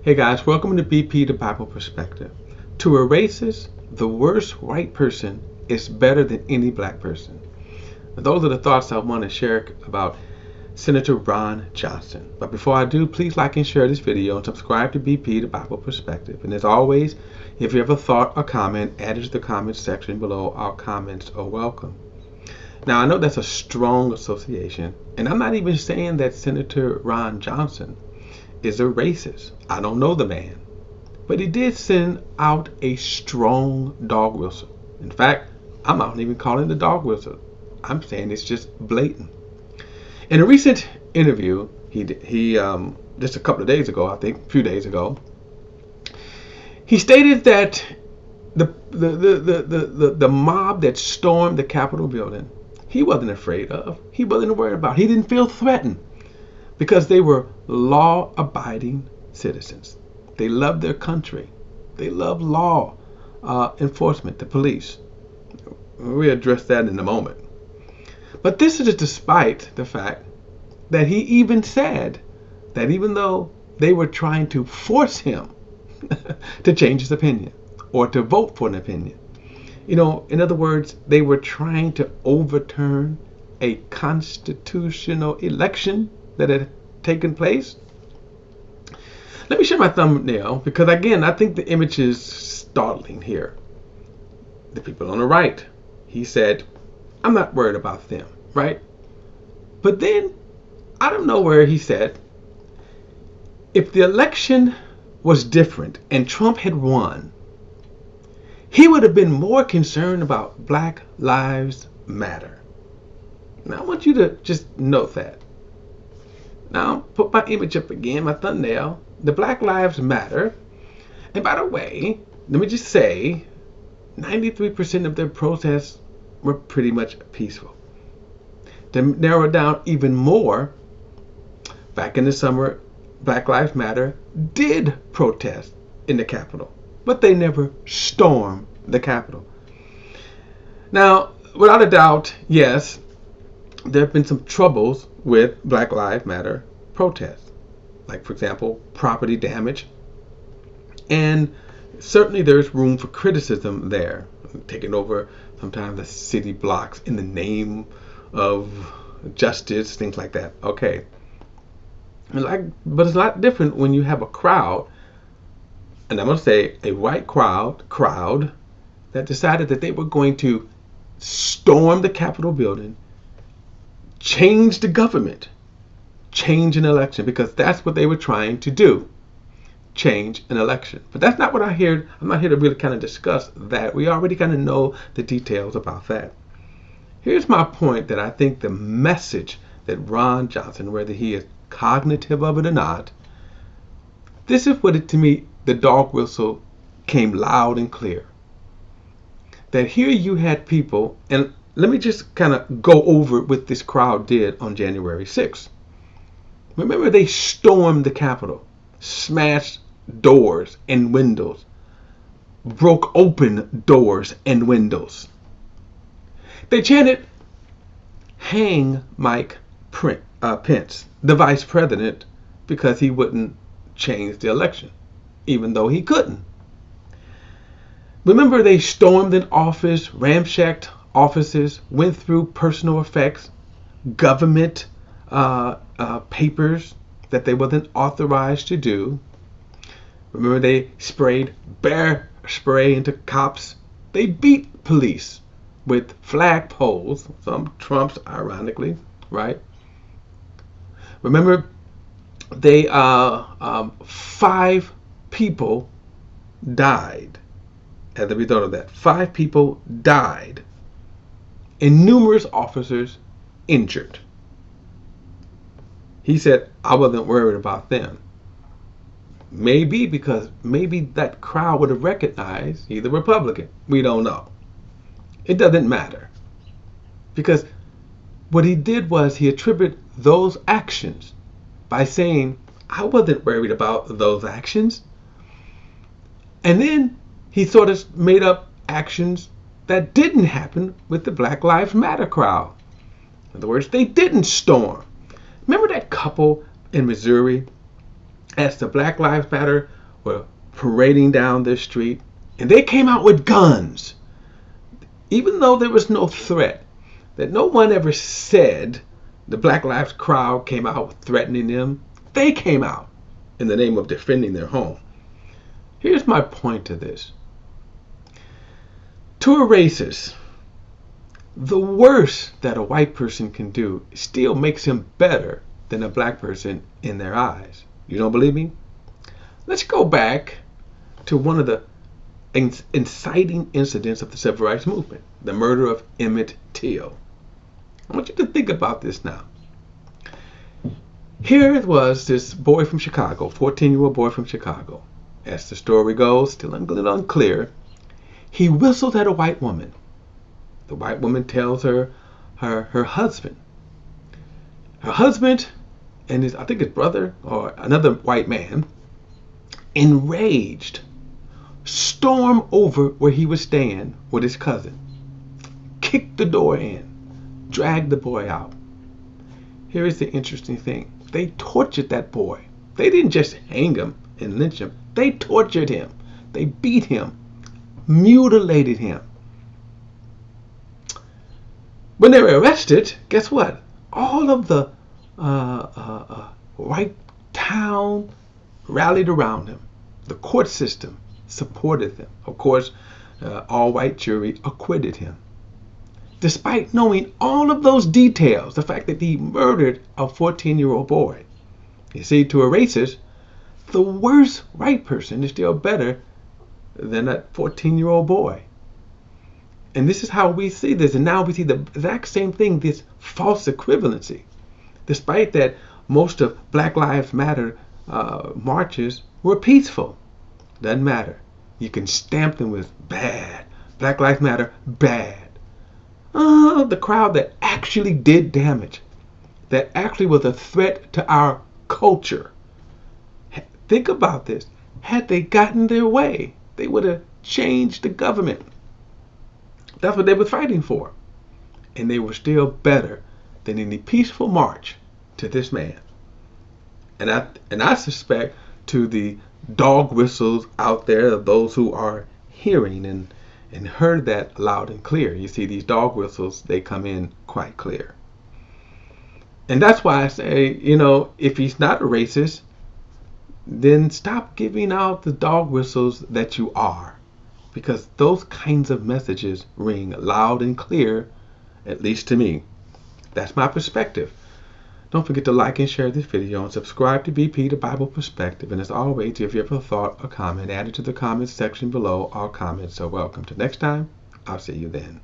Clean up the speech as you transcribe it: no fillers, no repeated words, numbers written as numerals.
Hey guys, welcome to BP the Bible Perspective. To a racist, the worst white person is better than any black person. Those are the thoughts I want to share about Senator Ron Johnson. But before I do, please like and share this video and subscribe to BP the Bible Perspective. And as always, if you have a thought or comment, add it to the comments section below. All comments are welcome. Now, I know that's a strong association, and I'm not even saying that Senator Ron Johnson is a racist. I don't know the man, but he did send out a strong dog whistle. In fact, I'm not even calling it a dog whistle. I'm saying it's just blatant. In a recent interview, he just a couple of days ago, I think, a few days ago, he stated that the mob that stormed the Capitol building, he wasn't afraid of. He wasn't worried about. He didn't feel threatened because they were law-abiding citizens. They loved their country. They love law enforcement, the police. We'll address that in a moment. But this is despite the fact that he even said that even though they were trying to force him to change his opinion or to vote for an opinion, in other words, they were trying to overturn a constitutional election that had taken place. Let me share my thumbnail because, again, I think the image is startling here. The people on the right, he said, I'm not worried about them, right? But then, out of nowhere, he said, if the election was different and Trump had won, he would have been more concerned about Black Lives Matter. Now, I want you to just note that. Now, put my image up again, my thumbnail. The Black Lives Matter. And by the way, let me just say, 93% of their protests were pretty much peaceful. To narrow it down even more, back in the summer, Black Lives Matter did protest in the Capitol, but they never stormed the Capitol. Now, without a doubt, yes, there have been some troubles with Black Lives Matter protests, like, for example, property damage. And certainly there's room for criticism there, taking over sometimes the city blocks in the name of justice, things like that. Okay. But it's a lot different when you have a crowd, and I'm going to say a white crowd that decided that they were going to storm the Capitol building, change the government, change an election, because that's what they were trying to do, change an election. But that's not what I hear. I'm not here to really kind of discuss that. We already kind of know the details about that. Here's my point, that I think the message that Ron Johnson, whether he is cognitive of it or not, this is what to me, the dog whistle came loud and clear. That here you had people, and let me just kind of go over what this crowd did on January 6th. Remember, they stormed the Capitol, smashed doors and windows, broke open doors and windows. They chanted, hang Mike Pence, the vice president, because he wouldn't change the election, even though he couldn't. Remember, they stormed an office, ramshacked offices, went through personal effects, government papers that they wasn't authorized to do. Remember, they sprayed bear spray into cops. They beat police with flagpoles, some Trumps, ironically, right? Remember, they 5 people died as a result of that. 5 people died and numerous officers injured. He said, I wasn't worried about them. Maybe because that crowd would have recognized he's a Republican. We don't know. It doesn't matter. Because what he did was he attributed those actions by saying, I wasn't worried about those actions. And then he sort of made up actions that didn't happen with the Black Lives Matter crowd. In other words, they didn't storm. Remember that couple in Missouri as the Black Lives Matter were parading down this street, and they came out with guns, even though there was no threat, that no one ever said the Black Lives crowd came out threatening them. They came out in the name of defending their home. Here's my point to this. To a racist, the worst that a white person can do still makes him better than a black person in their eyes. You don't believe me? Let's go back to one of the inciting incidents of the civil rights movement, the murder of Emmett Till. I want you to think about this now. Here it was, this boy from Chicago, 14-year-old boy from Chicago. As the story goes, still a little unclear, he whistled at a white woman. The white woman tells her husband. Her husband and I think his brother or another white man, enraged, stormed over where he was staying with his cousin, kicked the door in, dragged the boy out. Here is the interesting thing. They tortured that boy. They didn't just hang him and lynch him. They tortured him. They beat him, mutilated him. When they were arrested, guess what? All of the white town rallied around him. The court system supported them. Of course, all white jury acquitted him. Despite knowing all of those details, the fact that he murdered a 14-year-old boy. You see, to a racist, the worst white person is still better than that 14-year-old boy. And this is how we see this. And now we see the exact same thing, this false equivalency. Despite that most of Black Lives Matter marches were peaceful. Doesn't matter. You can stamp them with bad. Black Lives Matter, bad. The crowd that actually did damage, that actually was a threat to our culture. Think about this. Had they gotten their way, they would have changed the government. That's what they were fighting for. And they were still better than any peaceful march to this man. And I suspect to the dog whistles out there of those who are hearing and heard that loud and clear. You see, these dog whistles, they come in quite clear. And that's why I say, if he's not a racist, then stop giving out the dog whistles that you are. Because those kinds of messages ring loud and clear, at least to me. That's my perspective. Don't forget to like and share this video and subscribe to BP, the Bible Perspective. And as always, if you have a thought or comment, add it to the comments section below. All comments are welcome. Till next time, I'll see you then.